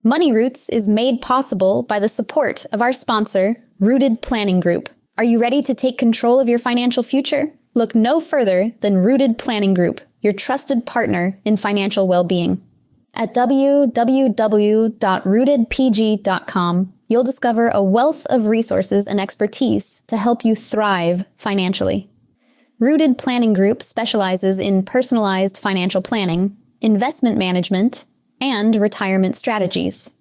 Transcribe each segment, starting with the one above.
Money Roots is made possible by the support of our sponsor, Rooted Planning Group. Are you ready to take control of your financial future? Look no further than Rooted Planning Group, your trusted partner in financial well-being. At www.rootedpg.com, you'll discover a wealth of resources and expertise to help you thrive financially. Rooted Planning Group specializes in personalized financial planning, investment management, and retirement strategies.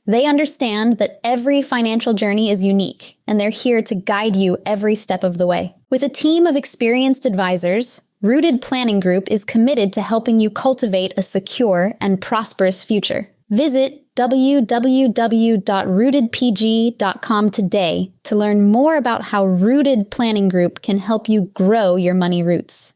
They understand that every financial journey is unique, and they're here to guide you every step of the way. With a team of experienced advisors, Rooted Planning Group is committed to helping you cultivate a secure and prosperous future. Visit www.rootedpg.com today to learn more about how Rooted Planning Group can help you grow your money roots.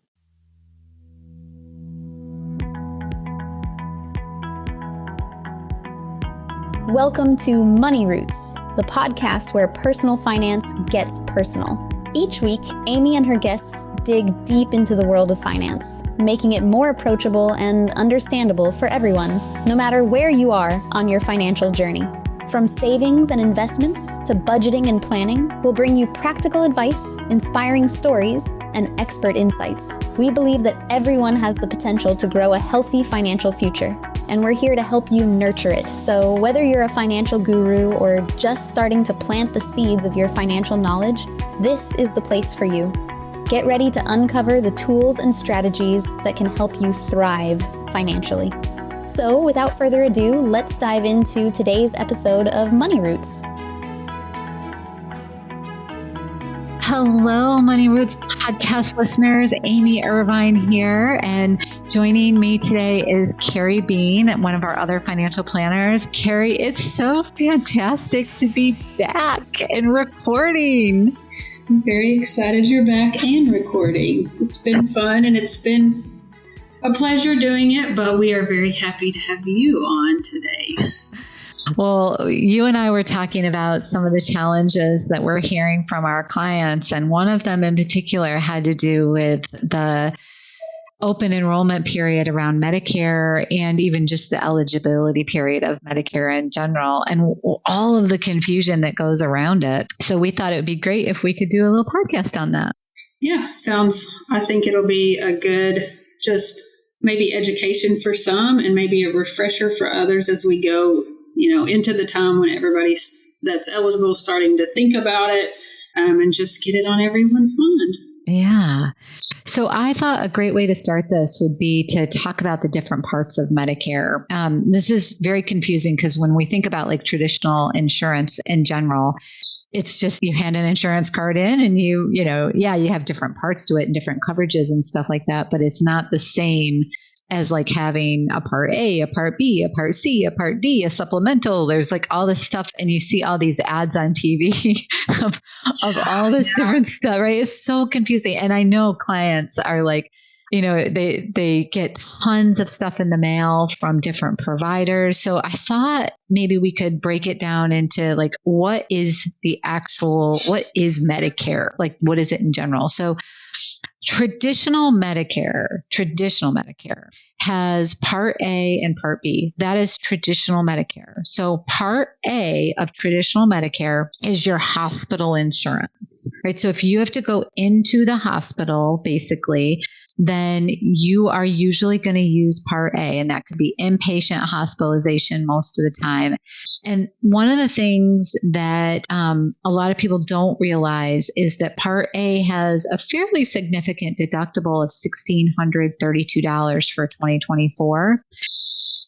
Welcome to Money Roots, the podcast where personal finance gets personal. Each week, Amy and her guests dig deep into the world of finance, making it more approachable and understandable for everyone, no matter where you are on your financial journey. From savings and investments to budgeting and planning, we'll bring you practical advice, inspiring stories, and expert insights. We believe that everyone has the potential to grow a healthy financial future, and we're here to help you nurture it. So whether you're a financial guru or just starting to plant the seeds of your financial knowledge, this is the place for you. Get ready to uncover the tools and strategies that can help you thrive financially. So without further ado, let's dive into today's episode of Money Roots. Hello, Money Roots podcast listeners. Amy Irvine here, and joining me today is Kerrie Beene, one of our other financial planners. Kerrie, it's so fantastic to be back and recording. I'm very excited you're back and recording. It's been fun and it's been a pleasure doing it, but we are very happy to have you on today. Well, you and I were talking about some of the challenges that we're hearing from our clients, and one of them in particular had to do with the open enrollment period around Medicare and even just the eligibility period of Medicare in general and all of the confusion that goes around it. So we thought it would be great if we could do a little podcast on that. Yeah, I think it'll be a good, just maybe education for some and maybe a refresher for others as we go, into the time when everybody that's eligible is starting to think about it and just get it on everyone's mind. Yeah. So I thought a great way to start this would be to talk about the different parts of Medicare. This is very confusing because when we think about like traditional insurance in general, it's just you hand an insurance card in and you have different parts to it and different coverages and stuff like that, but it's not the same as like having a part A, a part B, a part C, a part D, a supplemental. There's like all this stuff and you see all these ads on TV of all this different stuff, right? It's so confusing. And I know clients are like, they get tons of stuff in the mail from different providers. So I thought maybe we could break it down into like, what is Medicare? Like, what is it in general? So Traditional Medicare has Part A and Part B. That is traditional Medicare. So Part A of traditional Medicare is your hospital insurance, right? So if you have to go into the hospital, basically, then you are usually going to use Part A, and that could be inpatient hospitalization most of the time. And one of the things that a lot of people don't realize is that Part A has a fairly significant deductible of $1,632 for 2024.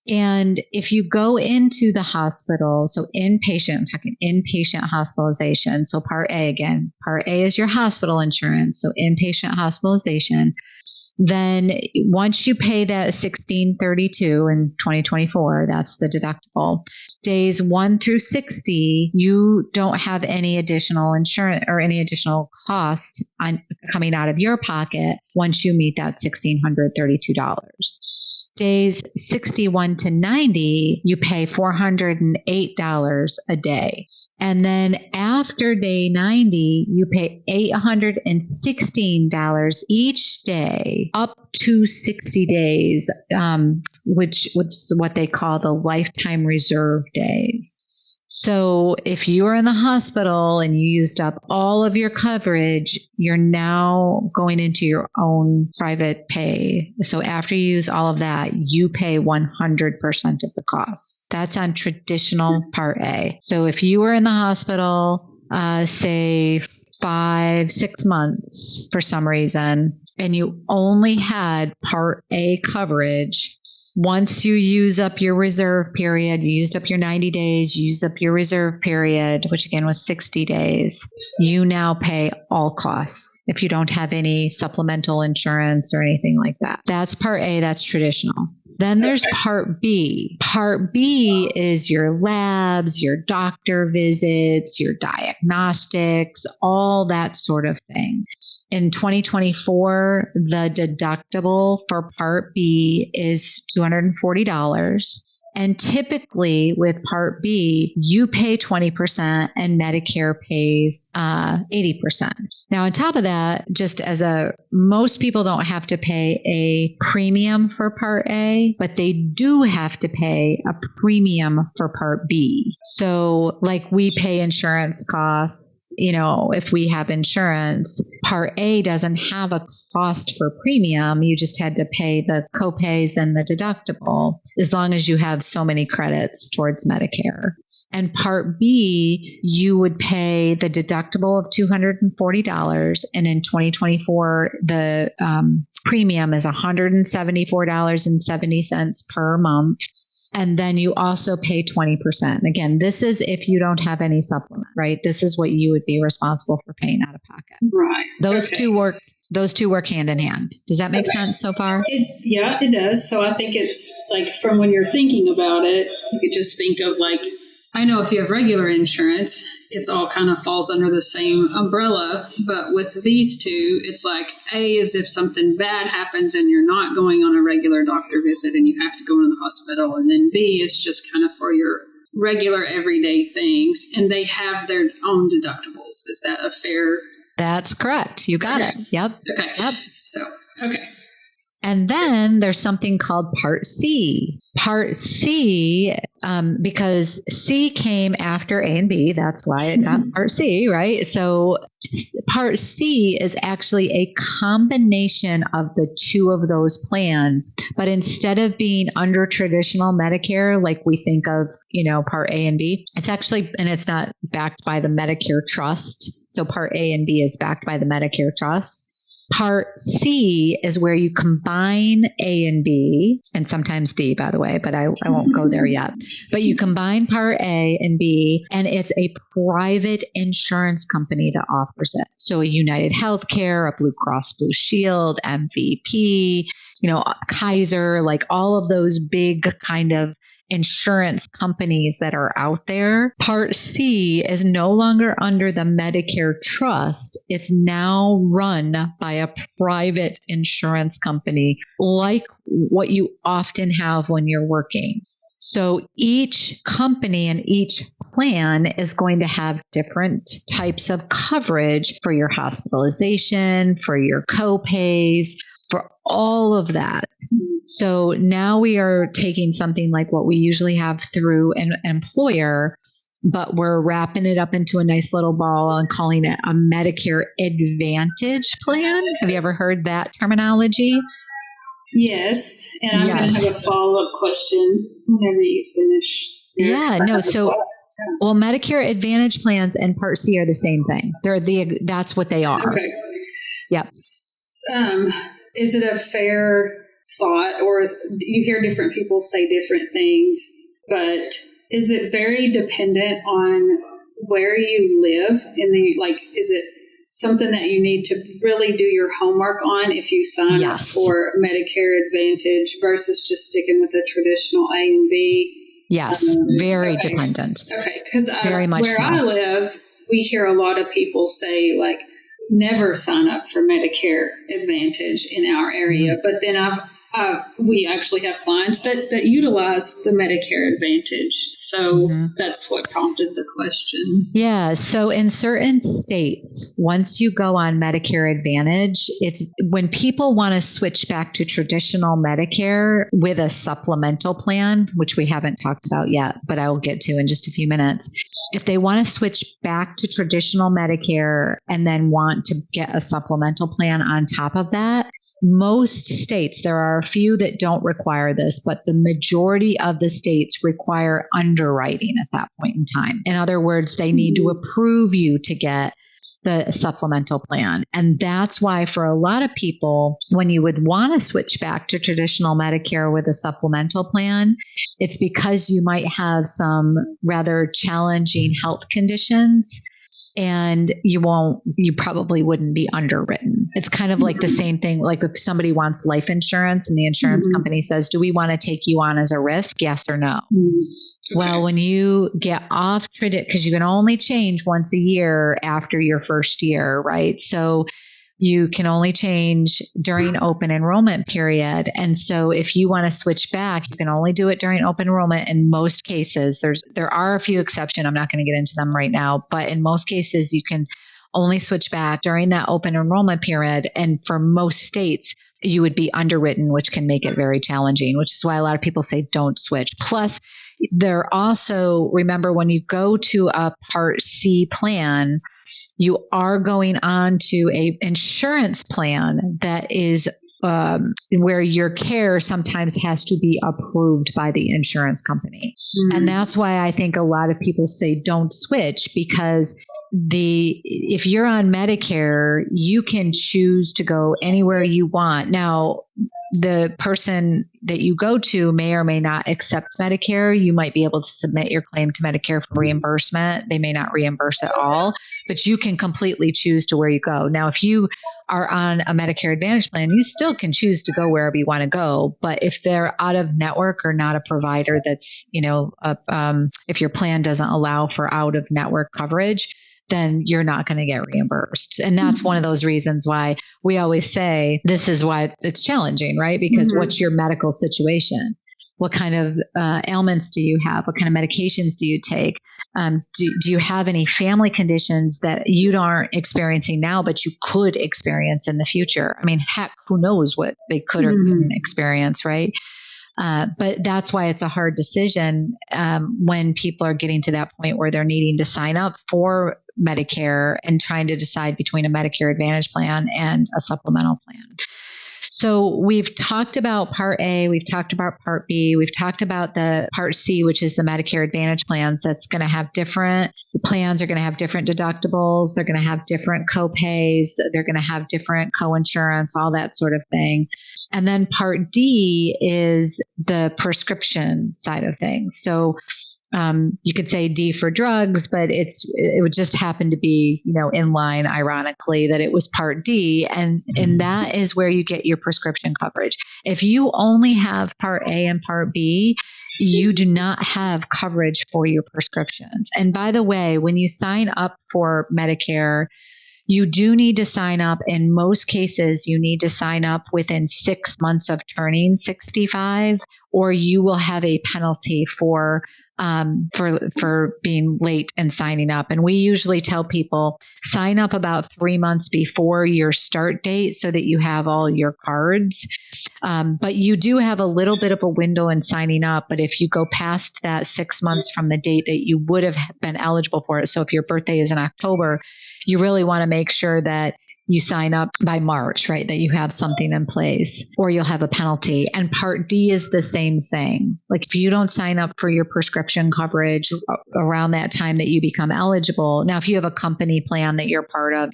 And if you go into the hospital, so inpatient, I'm talking inpatient hospitalization. So Part A again, Part A is your hospital insurance. So inpatient hospitalization. Then once you pay that $1,632 in 2024, that's the deductible. Days 1 through 60, you don't have any additional insurance or any additional cost coming out of your pocket once you meet that $1,632. Days 61 to 90, you pay $408 a day. And then after day 90, you pay $816 each day up to 60 days, which was what they call the lifetime reserve days. So if you were in the hospital and you used up all of your coverage, you're now going into your own private pay. So after you use all of that, you pay 100% of the costs. That's on traditional Part A. So if you were in the hospital, say 5-6 months for some reason, and you only had Part A coverage, once you use up your reserve period, you used up your 90 days, you used up your reserve period, which again was 60 days, you now pay all costs if you don't have any supplemental insurance or anything like that. That's Part A, that's traditional. Then there's Part B. Part B is your labs, your doctor visits, your diagnostics, all that sort of thing. In 2024, the deductible for Part B is $240. And typically with Part B, you pay 20% and Medicare pays 80%. Now, on top of that, most people don't have to pay a premium for Part A, but they do have to pay a premium for Part B. So like we pay insurance costs, if we have insurance, Part A doesn't have a cost for premium. You just had to pay the copays and the deductible as long as you have so many credits towards Medicare. And Part B, you would pay the deductible of $240. And in 2024, the premium is $174.70 per month. And then you also pay 20%. Again, this is if you don't have any supplement, right? This is what you would be responsible for paying out of pocket. Right. Those two work hand in hand. Does that make sense so far? It does. So I think it's like from when you're thinking about it, you could just think of like, I know if you have regular insurance, it's all kind of falls under the same umbrella. But with these two, it's like A is if something bad happens and you're not going on a regular doctor visit and you have to go in the hospital. And then B is just kind of for your regular everyday things. And they have their own deductibles. Is that a fair? That's correct. You got it. Yep. Okay. Yep. Okay. And then there's something called Part C. Part C, because C came after A and B, that's why it got Part C, right? So Part C is actually a combination of the two of those plans. But instead of being under traditional Medicare, like we think of, Part A and B, it's actually, and it's not backed by the Medicare Trust. So Part A and B is backed by the Medicare Trust. Part C is where you combine A and B, and sometimes D, by the way, but I won't go there yet. But you combine Part A and B, and it's a private insurance company that offers it. So a United Healthcare, a Blue Cross Blue Shield, MVP, Kaiser, like all of those big kind of insurance companies that are out there. Part C is no longer under the Medicare Trust. It's now run by a private insurance company, like what you often have when you're working. So each company and each plan is going to have different types of coverage for your hospitalization, for your copays, for all of that. So now we are taking something like what we usually have through an employer, but we're wrapping it up into a nice little ball and calling it a Medicare Advantage plan. Have you ever heard that terminology? Yes. And I'm going to have a follow-up question whenever you finish. Well, Medicare Advantage plans and Part C are the same thing. That's what they are. Okay. Yep. Is it a fair thought, or you hear different people say different things, but is it very dependent on where you live? Is it something that you need to really do your homework on if you sign up for Medicare Advantage versus just sticking with the traditional A and B? Yes, very dependent. Okay, because very much where I live, we hear a lot of people say never sign up for Medicare Advantage in our area. But then We actually have clients that utilize the Medicare Advantage. So that's what prompted the question. Yeah. So in certain states, once you go on Medicare Advantage, it's when people want to switch back to traditional Medicare with a supplemental plan, which we haven't talked about yet, but I will get to in just a few minutes. If they want to switch back to traditional Medicare and then want to get a supplemental plan on top of that, most states, there are a few that don't require this, but the majority of the states require underwriting at that point in time. In other words, they need to approve you to get the supplemental plan. And that's why for a lot of people, when you would want to switch back to traditional Medicare with a supplemental plan, it's because you might have some rather challenging health conditions. And you probably wouldn't be underwritten. It's kind of like the same thing. Like if somebody wants life insurance and the insurance company says, do we want to take you on as a risk? Yes or no? Okay. Well, when you get off because you can only change once a year after your first year, right? So you can only change during open enrollment period. And so if you want to switch back, you can only do it during open enrollment. In most cases, there are a few exceptions. I'm not going to get into them right now, but in most cases, you can only switch back during that open enrollment period. And for most states, you would be underwritten, which can make it very challenging, which is why a lot of people say don't switch. Plus, there also, remember when you go to a Part C plan, you are going on to a insurance plan that is where your care sometimes has to be approved by the insurance company. And that's why I think a lot of people say don't switch, because if you're on Medicare, you can choose to go anywhere you want. Now, the person that you go to may or may not accept Medicare. You might be able to submit your claim to Medicare for reimbursement. They may not reimburse at all, but you can completely choose to where you go. Now, if you are on a Medicare Advantage plan, you still can choose to go wherever you want to go. But if they're out of network or not a provider that's, if your plan doesn't allow for out of network coverage, then you're not going to get reimbursed. And that's one of those reasons why we always say this is why it's challenging, right? Because what's your medical situation? What kind of ailments do you have? What kind of medications do you take? Do you have any family conditions that you aren't experiencing now, but you could experience in the future? I mean, heck, who knows what they could or couldn't experience, right? But that's why it's a hard decision when people are getting to that point where they're needing to sign up for Medicare and trying to decide between a Medicare Advantage plan and a supplemental plan. So we've talked about Part A, we've talked about Part B, we've talked about the Part C, which is the Medicare Advantage plans. That's going to have the plans are going to have different deductibles. They're going to have different co-pays. They're going to have different co-insurance, all that sort of thing. And then Part D is the prescription side of things. So you could say D for drugs, but it would just happen to be, in line, ironically, that it was Part D. And that is where you get your prescription coverage. If you only have Part A and Part B, you do not have coverage for your prescriptions. And by the way, when you sign up for Medicare, you do need to sign up. In most cases, you need to sign up within 6 months of turning 65, or you will have a penalty for being late and signing up. And we usually tell people sign up about 3 months before your start date so that you have all your cards. But you do have a little bit of a window in signing up. But if you go past that 6 months from the date that you would have been eligible for it, so if your birthday is in October, you really want to make sure that you sign up by March, right? That you have something in place, or you'll have a penalty. And Part D is the same thing. Like if you don't sign up for your prescription coverage around that time that you become eligible. Now, if you have a company plan that you're part of,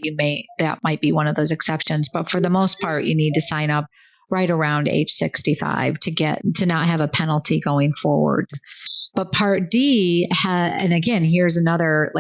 that might be one of those exceptions. But for the most part, you need to sign up right around age 65 to not have a penalty going forward. But Part D, and again, here's another,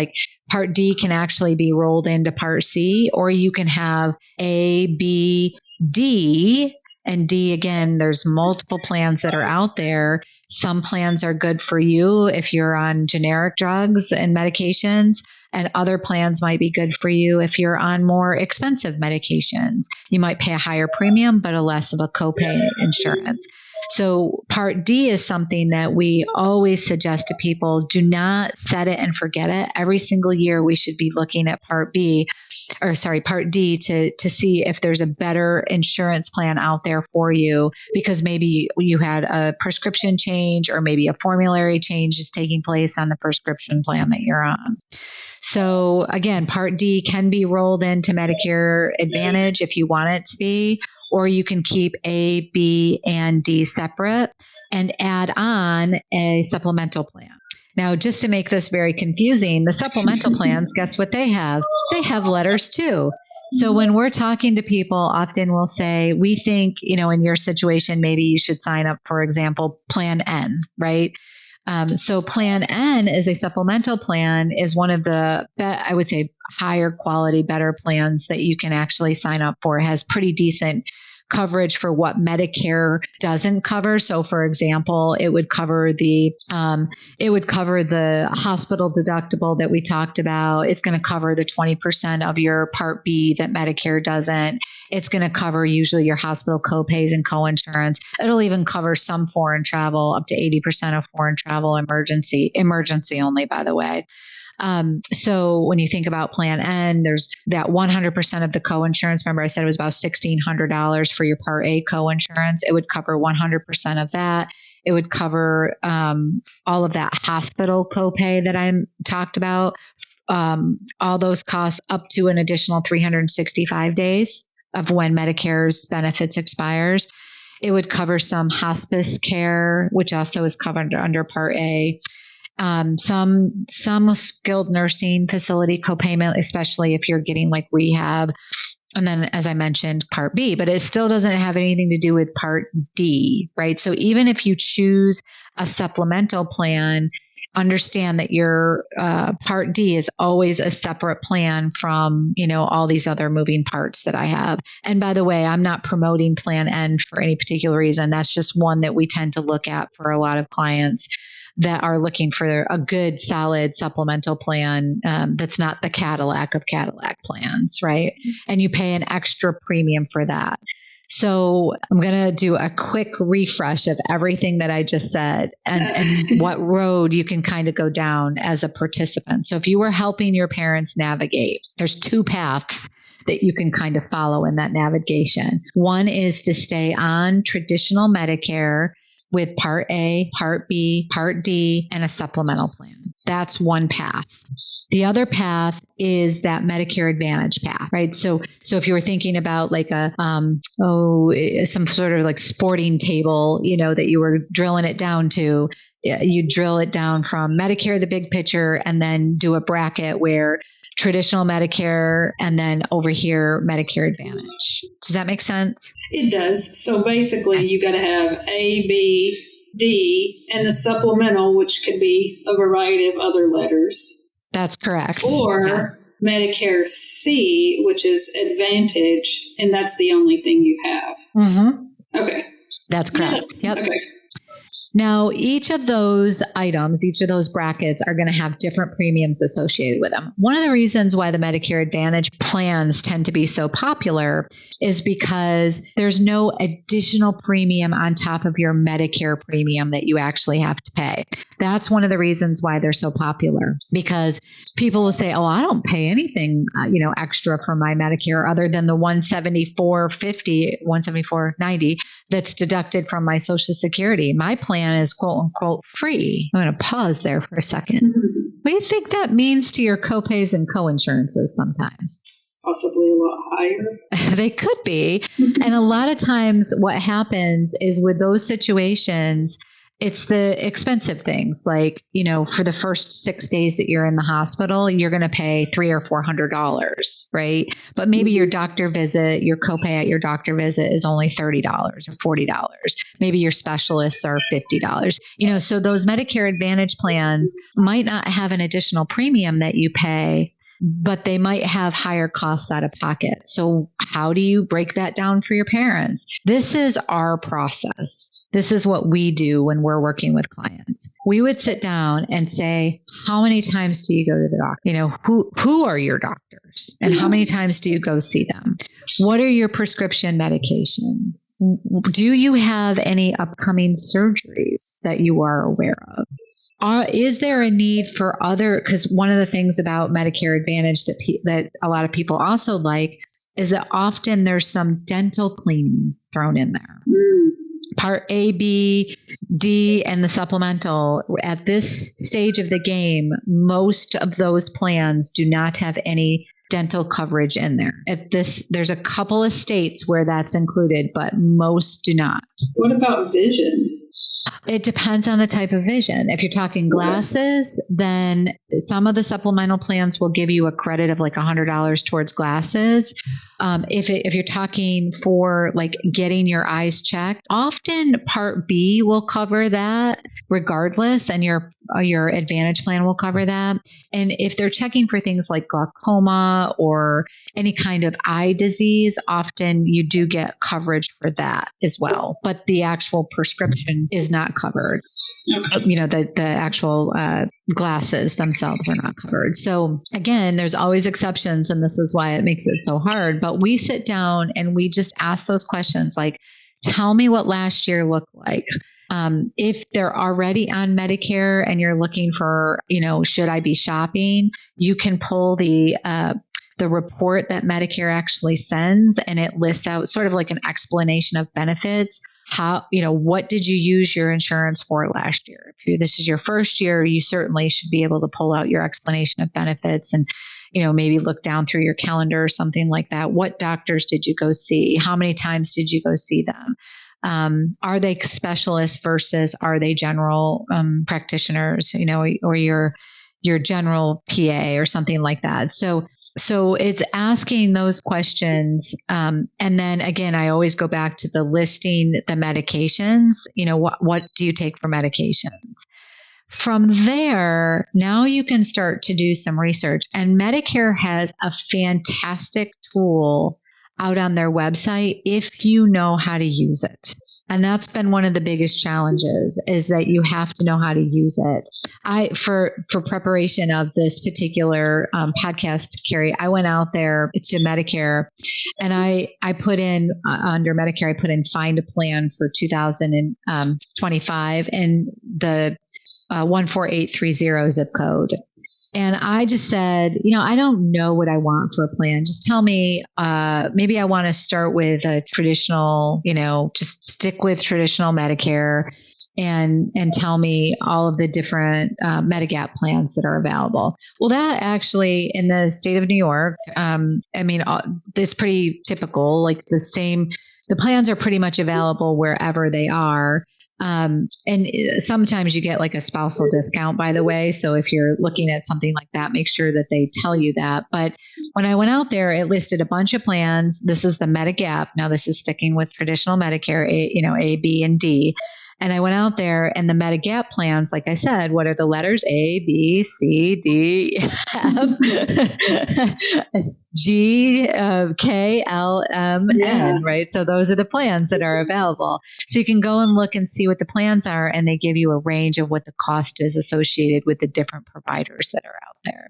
Part D can actually be rolled into Part C, or you can have A, B, D, and D, again, there's multiple plans that are out there. Some plans are good for you if you're on generic drugs and medications. And other plans might be good for you if you're on more expensive medications. You might pay a higher premium, but a less of a copay insurance. So Part D is something that we always suggest to people. Do not set it and forget it. Every single year we should be looking at Part D to see if there's a better insurance plan out there for you, because maybe you had a prescription change or maybe a formulary change is taking place on the prescription plan that you're on. So again, Part D can be rolled into Medicare Advantage if you want it to be, or you can keep A, B, and D separate and add on a supplemental plan. Now, just to make this very confusing, the supplemental plans, guess what they have? They have letters too. So when we're talking to people, often we'll say, we think, in your situation, maybe you should sign up, for example, Plan N, right? So Plan N is a supplemental plan, is one of the, I would say, higher quality, better plans that you can actually sign up for. It has pretty decent coverage for what Medicare doesn't cover. So for example, it would cover the hospital deductible that we talked about. It's going to cover the 20% of your Part B that Medicare doesn't. It's going to cover usually your hospital copays and coinsurance. It'll even cover some foreign travel, up to 80% of foreign travel, emergency only, by the way. So when you think about Plan N, there's that 100% of the coinsurance. Remember, I said it was about $1,600 for your Part A coinsurance. It would cover 100% of that. It would cover all of that hospital copay that I talked about. All those costs up to an additional 365 days of when Medicare's benefits expires. It would cover some hospice care, which also is covered under Part A. Some skilled nursing facility copayment, especially if you're getting like rehab. And then, as I mentioned, Part B, but it still doesn't have anything to do with Part D, right? So even if you choose a supplemental plan, understand that your Part D is always a separate plan from, all these other moving parts that I have. And by the way, I'm not promoting Plan N for any particular reason. That's just one that we tend to look at for a lot of clients that are looking for a good, solid supplemental plan that's not the Cadillac of Cadillac plans, right? And you pay an extra premium for that. So I'm going to do a quick refresh of everything that I just said and what road you can kind of go down as a participant. So if you were helping your parents navigate, there's two paths that you can kind of follow in that navigation. One is to stay on traditional Medicare with Part A, Part B, Part D, and a supplemental plan. That's one path. The other path is that Medicare Advantage path, right? So if you were thinking about like some sort of like sporting table, that you were drilling it down to, you drill it down from Medicare, the big picture, and then do a bracket where traditional Medicare, and then over here, Medicare Advantage. Does that make sense? It does. So basically, you got to have A, B, D, and the supplemental, which could be a variety of other letters. That's correct. Or Medicare C, which is Advantage, and that's the only thing you have. Mm-hmm. Okay. That's correct. Yeah. Yep. Okay. Now, each of those items, each of those brackets are going to have different premiums associated with them. One of the reasons why the Medicare Advantage plans tend to be so popular is because there's no additional premium on top of your Medicare premium that you actually have to pay. That's one of the reasons why they're so popular, because people will say, oh, I don't pay anything, extra for my Medicare other than the $174.50, $174.90 that's deducted from my Social Security. My plan is quote unquote free. I'm going to pause there for a second. What do you think that means to your copays and coinsurances sometimes? Possibly a lot higher. They could be. And a lot of times what happens is with those situations, it's the expensive things like, for the first 6 days that you're in the hospital, you're going to pay $300 or $400, right? But maybe your doctor visit, your copay at your doctor visit is only $30 or $40. Maybe your specialists are $50. So those Medicare Advantage plans might not have an additional premium that you pay, but they might have higher costs out of pocket. So how do you break that down for your parents? This is our process. this is what we do when we're working with clients. We would sit down and say, how many times do you go to the doctor? You know, who are your doctors and how many times do you go see them? What are your prescription medications? Do you have any upcoming surgeries that you are aware of? Is there a need for other, because one of the things about Medicare Advantage that a lot of people also like is that often there's some dental cleanings thrown in there. Part A, B, D, and the supplemental. At this stage of the game, most of those plans do not have any dental coverage in there. There's a couple of states where that's included, but most do not. What about vision? It depends on the type of vision. If you're talking glasses, then some of the supplemental plans will give you a credit of like $100 towards glasses. If you're talking for like getting your eyes checked, often Part B will cover that regardless, and your Advantage plan will cover that. And if they're checking for things like glaucoma or any kind of eye disease, often you do get coverage for that as well. But the actual prescription is not covered. You know, the actual glasses themselves are not covered. So again, there's always exceptions, and this is why it makes it so hard. But we sit down and we just ask those questions like, tell me what last year looked like. If they're already on Medicare and you're looking for, you know, should I be shopping? You can pull the report that Medicare actually sends, and it lists out sort of like an explanation of benefits. How, you know, what did you use your insurance for last year? If this is your first year, you certainly should be able to pull out your explanation of benefits and, you know, maybe look down through your calendar or something like that. What doctors did you go see? How many times did you go see them? Are they specialists versus are they general practitioners, you know, or your general PA or something like that. So it's asking those questions. And then again, I always go back to the listing the medications. You know, what do you take for medications? From there, now you can start to do some research. And Medicare has a fantastic tool out on their website if you know how to use it. And that's been one of the biggest challenges, is that you have to know how to use it. For preparation of this particular podcast, Kerrie, I went out there to Medicare, and I put in under Medicare, I put in find a plan for 2025 and the 14830 zip code. And I just said, you know, I don't know what I want for a plan. Just tell me, maybe I want to start with a traditional, you know, just stick with traditional Medicare and tell me all of the different Medigap plans that are available. Well, that actually in the state of New York, I mean, it's pretty typical, like the plans are pretty much available wherever they are. And sometimes you get like a spousal discount, by the way. So if you're looking at something like that, make sure that they tell you that. But when I went out there, it listed a bunch of plans. This is the Medigap. Now this is sticking with traditional Medicare, A, B, and D. And I went out there, and the Medigap plans, like I said, what are the letters? A, B, C, D, F, G, K, L, M, N, right? So those are the plans that are available. So you can go and look and see what the plans are, and they give you a range of what the cost is associated with the different providers that are out there.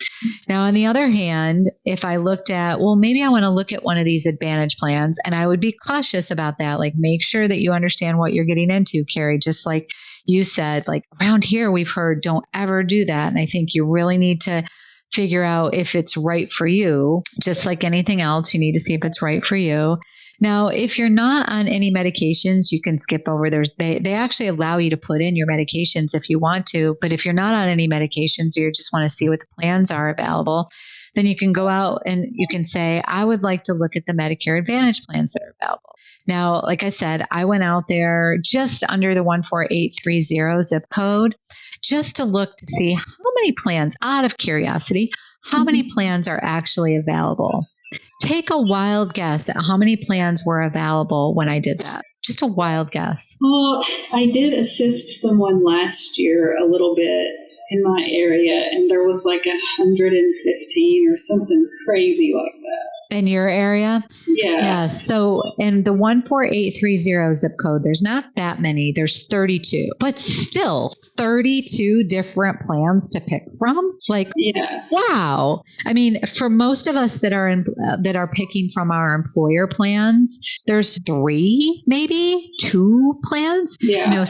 Now, on the other hand, if I looked at, well, maybe I want to look at one of these Advantage plans, and I would be cautious about that. Like, make sure that you understand what you're getting into, Kerrie. Just like you said, like around here, we've heard don't ever do that. And I think you really need to figure out if it's right for you. Just like anything else, you need to see if it's right for you. Now, if you're not on any medications, you can skip over. They actually allow you to put in your medications if you want to. But if you're not on any medications, or you just want to see what the plans are available, then you can go out and you can say, I would like to look at the Medicare Advantage plans that are available. Now, like I said, I went out there just under the 14830 zip code just to look to see how many plans, out of curiosity, how many plans are actually available. Take a wild guess at how many plans were available when I did that. Just a wild guess. Well, I did assist someone last year a little bit in my area, and there was like 115 or something crazy like that. In your area? Yeah. So in the 14830 zip code, there's not that many. There's 32, but still 32 different plans to pick from. Like, wow. I mean, for most of us that are picking from our employer plans, there's 3, maybe 2 plans. Yeah.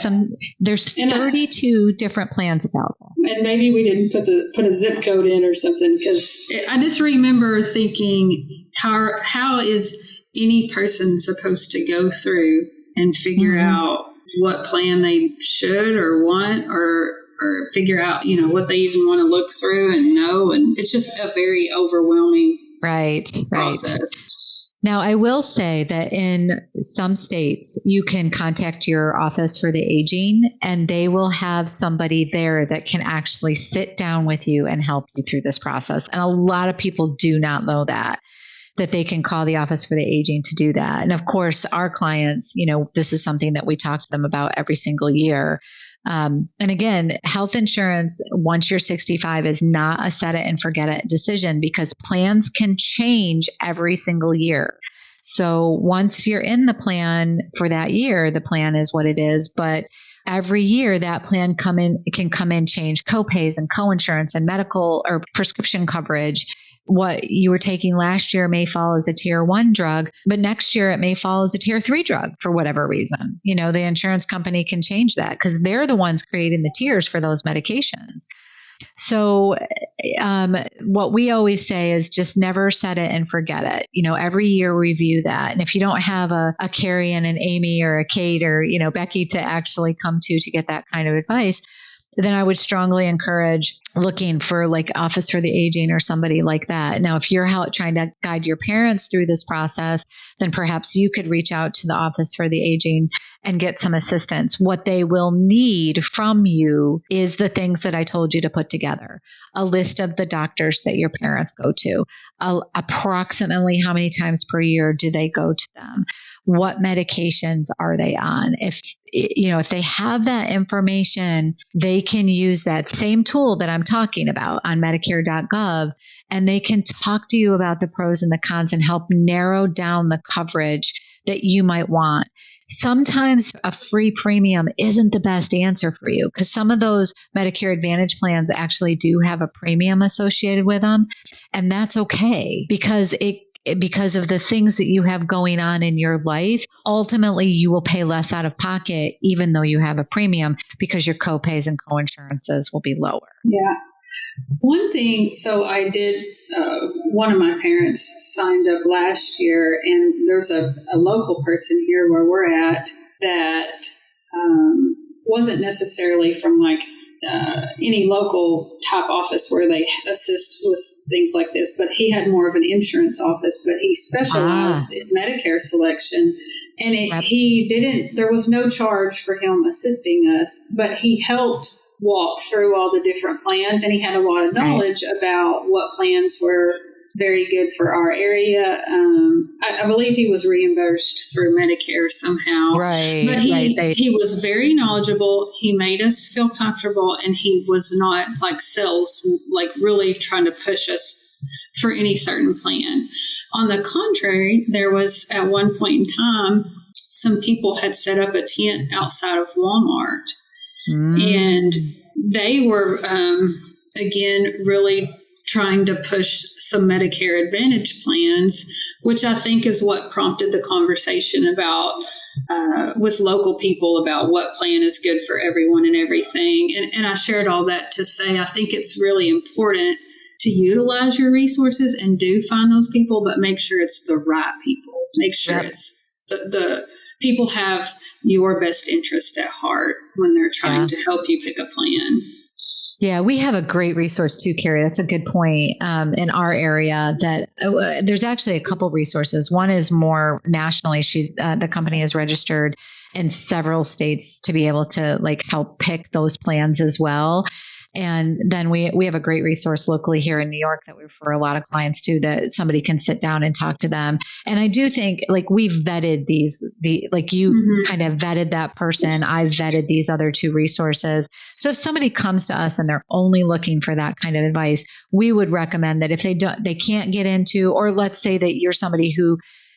There's 32 different plans available. And maybe we didn't put a zip code in or something, because I just remember thinking, how is any person supposed to go through and figure out what plan they should or want, or figure out, what they even want to look through and know. And it's just a very overwhelming process. Now, I will say that in some states, you can contact your office for the aging, and they will have somebody there that can actually sit down with you and help you through this process. And a lot of people do not know that they can call the office for the aging to do that. And of course, our clients, this is something that we talk to them about every single year. And again, health insurance, once you're 65, is not a set it and forget it decision, because plans can change every single year. So once you're in the plan for that year, the plan is what it is. But every year that plan can come in, change copays and coinsurance and medical or prescription coverage. What you were taking last year may fall as a tier 1 drug, but next year it may fall as a tier 3 drug for whatever reason. The insurance company can change that because they're the ones creating the tiers for those medications. So what we always say is just never set it and forget it. Every year review that. And if you don't have a Kerrie and an Amy or a Kate or, Becky to actually come to get that kind of advice, then I would strongly encourage looking for like Office for the Aging or somebody like that. Now, if you're trying to guide your parents through this process, then perhaps you could reach out to the Office for the Aging and get some assistance. What they will need from you is the things that I told you to put together. A list of the doctors that your parents go to, approximately how many times per year do they go to them? What medications are they on? If they have that information, they can use that same tool that I'm talking about on Medicare.gov, and they can talk to you about the pros and the cons and help narrow down the coverage that you might want. Sometimes a free premium isn't the best answer for you, because some of those Medicare Advantage plans actually do have a premium associated with them. And that's okay, because of the things that you have going on in your life, ultimately you will pay less out of pocket, even though you have a premium, because your copays and coinsurances will be lower. Yeah. One thing, so I did, one of my parents signed up last year, and there's a local person here where we're at that wasn't necessarily from like any local top office where they assist with things like this, but he had more of an insurance office, but he specialized in Medicare selection. And there was no charge for him assisting us, but he helped walk through all the different plans, and he had a lot of knowledge about what plans were very good for our area. I believe he was reimbursed through Medicare somehow. Right. But he was very knowledgeable. He made us feel comfortable, and he was not like really trying to push us for any certain plan. On the contrary, there was at one point in time, some people had set up a tent outside of Walmart. And they were, again, really trying to push some Medicare Advantage plans, which I think is what prompted the conversation about with local people about what plan is good for everyone and everything. And I shared all that to say I think it's really important to utilize your resources and do find those people, but make sure it's the right people. Make sure it's the people have your best interest at heart when they're trying to help you pick a plan. Yeah, we have a great resource too, Kerrie. That's a good point in our area. That there's actually a couple resources. One is more nationally. The company is registered in several states to be able to help pick those plans as well. And then we have a great resource locally here in New York that we refer a lot of clients to, that somebody can sit down and talk to them. And I do think like we've vetted like you kind of vetted that person. I've vetted these other two resources. So if somebody comes to us and they're only looking for that kind of advice, we would recommend that if they can't get into, or let's say that you're somebody who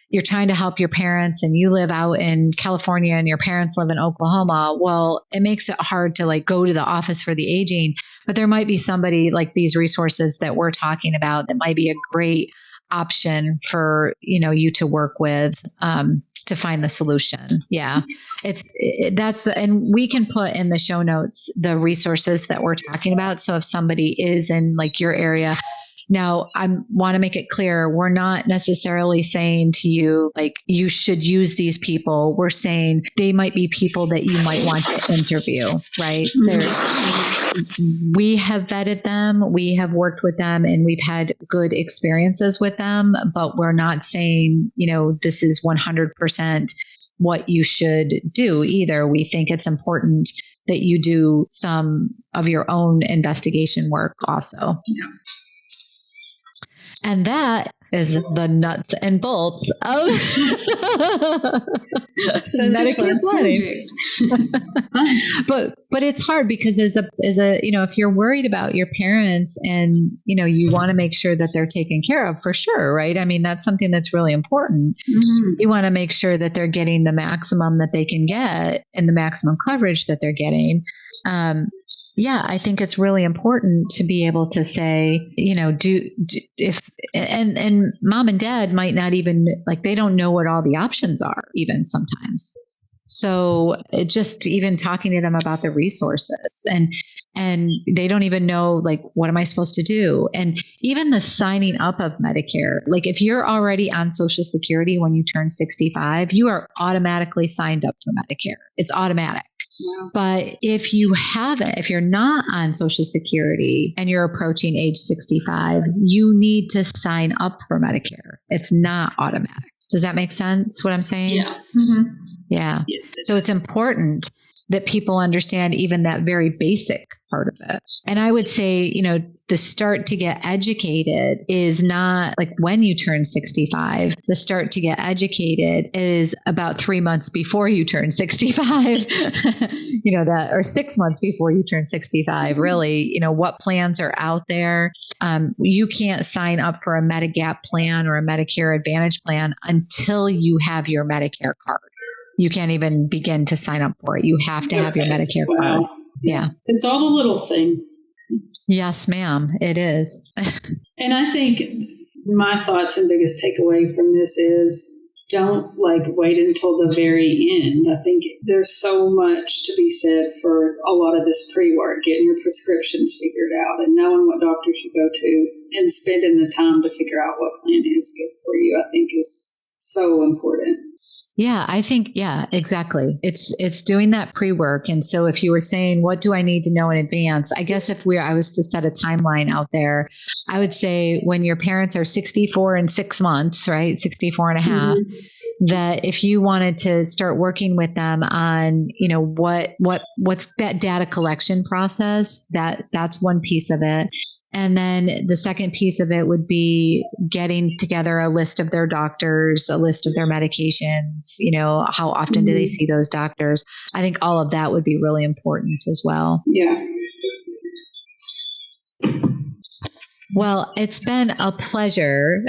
you're trying to help your parents and you live out in California and your parents live in Oklahoma, well, it makes it hard to like go to the office for the aging, but there might be somebody like these resources that we're talking about that might be a great option for, you to work with, to find the solution. Yeah. And we can put in the show notes the resources that we're talking about. So if somebody is in like your area. Now, I want to make it clear, we're not necessarily saying to you, like, you should use these people. We're saying they might be people that you might want to interview, right? We have vetted them, we have worked with them, and we've had good experiences with them, but we're not saying, this is 100% what you should do either. We think it's important that you do some of your own investigation work also. Yeah. And that is the nuts and bolts of Medicare planning. But it's hard because as a if you're worried about your parents and you want to make sure that they're taken care of, for sure, right? I mean, that's something that's really important. Mm-hmm. You want to make sure that they're getting the maximum that they can get and the maximum coverage that they're getting. Yeah, I think it's really important to be able to say, and mom and dad might not even, like, they don't know what all the options are even sometimes. So just even talking to them about the resources and they don't even know, like, what am I supposed to do? And even the signing up of Medicare, like if you're already on Social Security when you turn 65, you are automatically signed up for Medicare. It's automatic. Wow. But if you're not on Social Security and you're approaching age 65, you need to sign up for Medicare. It's not automatic. Does that make sense, what I'm saying? Yeah. Mm-hmm. Yeah. Yes, so it's important that people understand even that very basic part of it. And I would say, the start to get educated is not like when you turn 65. The start to get educated is about 3 months before you turn 65, or 6 months before you turn 65, really, what plans are out there. You can't sign up for a Medigap plan or a Medicare Advantage plan until you have your Medicare card. You can't even begin to sign up for it. You have to have your Medicare card. Yeah. It's all the little things. Yes, ma'am, it is. And I think my thoughts and biggest takeaway from this is don't wait until the very end. I think there's so much to be said for a lot of this pre-work, getting your prescriptions figured out and knowing what doctors you go to and spending the time to figure out what plan is good for you, I think is so important. Yeah, I think, exactly. It's doing that pre-work. And so if you were saying, what do I need to know in advance? I guess if I was to set a timeline out there, I would say when your parents are 64 and 6 months, right? 64 and a half, that if you wanted to start working with them on, what's that data collection process, that's one piece of it. And then the second piece of it would be getting together a list of their doctors, a list of their medications, how often do they see those doctors? I think all of that would be really important as well. Yeah. Well, it's been a pleasure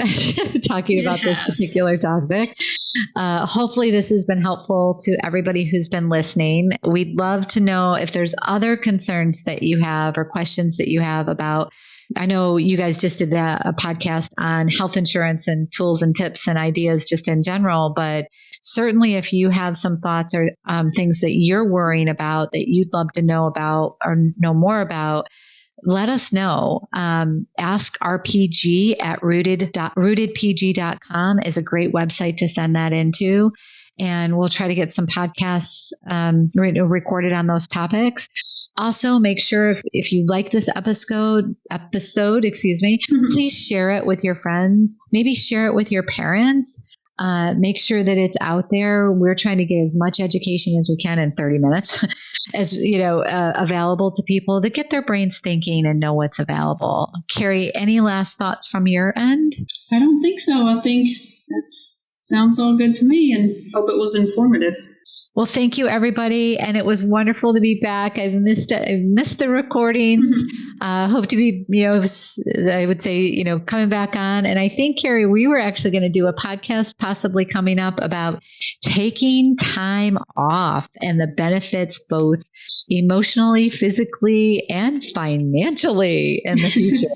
talking about this particular topic. Hopefully this has been helpful to everybody who's been listening. We'd love to know if there's other concerns that you have or questions that you have about. I know you guys just did a podcast on health insurance and tools and tips and ideas just in general, but certainly if you have some thoughts or things that you're worrying about that you'd love to know about or know more about, let us know. Ask RPG at rootedpg.com is a great website to send that into. And we'll try to get some podcasts recorded on those topics. Also, make sure if you like this episode, please share it with your friends. Maybe share it with your parents. Make sure that it's out there. We're trying to get as much education as we can in 30 minutes as, available to people to get their brains thinking and know what's available. Kerrie, any last thoughts from your end? I don't think so. I think that sounds all good to me, and hope it was informative. Well, thank you, everybody. And it was wonderful to be back. I've missed the recordings. Hope to be, I would say, coming back on. And I think, Kerrie, we were actually going to do a podcast possibly coming up about taking time off and the benefits both emotionally, physically, and financially in the future.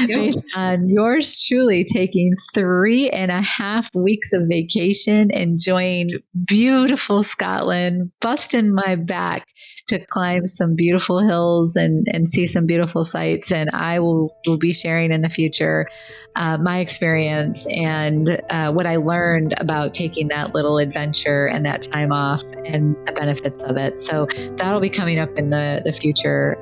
Based on yours truly taking 3.5 weeks of vacation, enjoying beautiful Scotland, busting my back to climb some beautiful hills and see some beautiful sights. And I will be sharing in the future my experience and what I learned about taking that little adventure and that time off and the benefits of it. So that'll be coming up in the future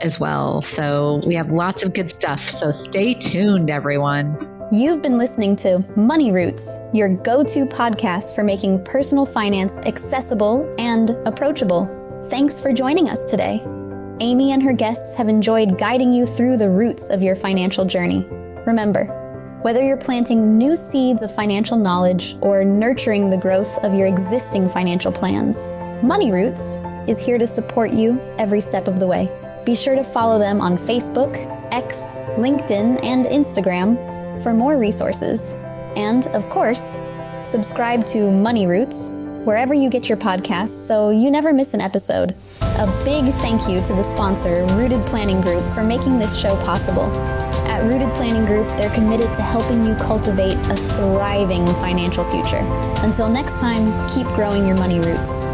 as well. So we have lots of good stuff. So stay tuned, everyone. You've been listening to Money Roots, your go-to podcast for making personal finance accessible and approachable. Thanks for joining us today. Amy and her guests have enjoyed guiding you through the roots of your financial journey. Remember, whether you're planting new seeds of financial knowledge or nurturing the growth of your existing financial plans, Money Roots is here to support you every step of the way. Be sure to follow them on Facebook, X, LinkedIn, and Instagram for more resources. And, of course, subscribe to Money Roots wherever you get your podcasts so you never miss an episode. A big thank you to the sponsor, Rooted Planning Group, for making this show possible. At Rooted Planning Group, they're committed to helping you cultivate a thriving financial future. Until next time, keep growing your money roots.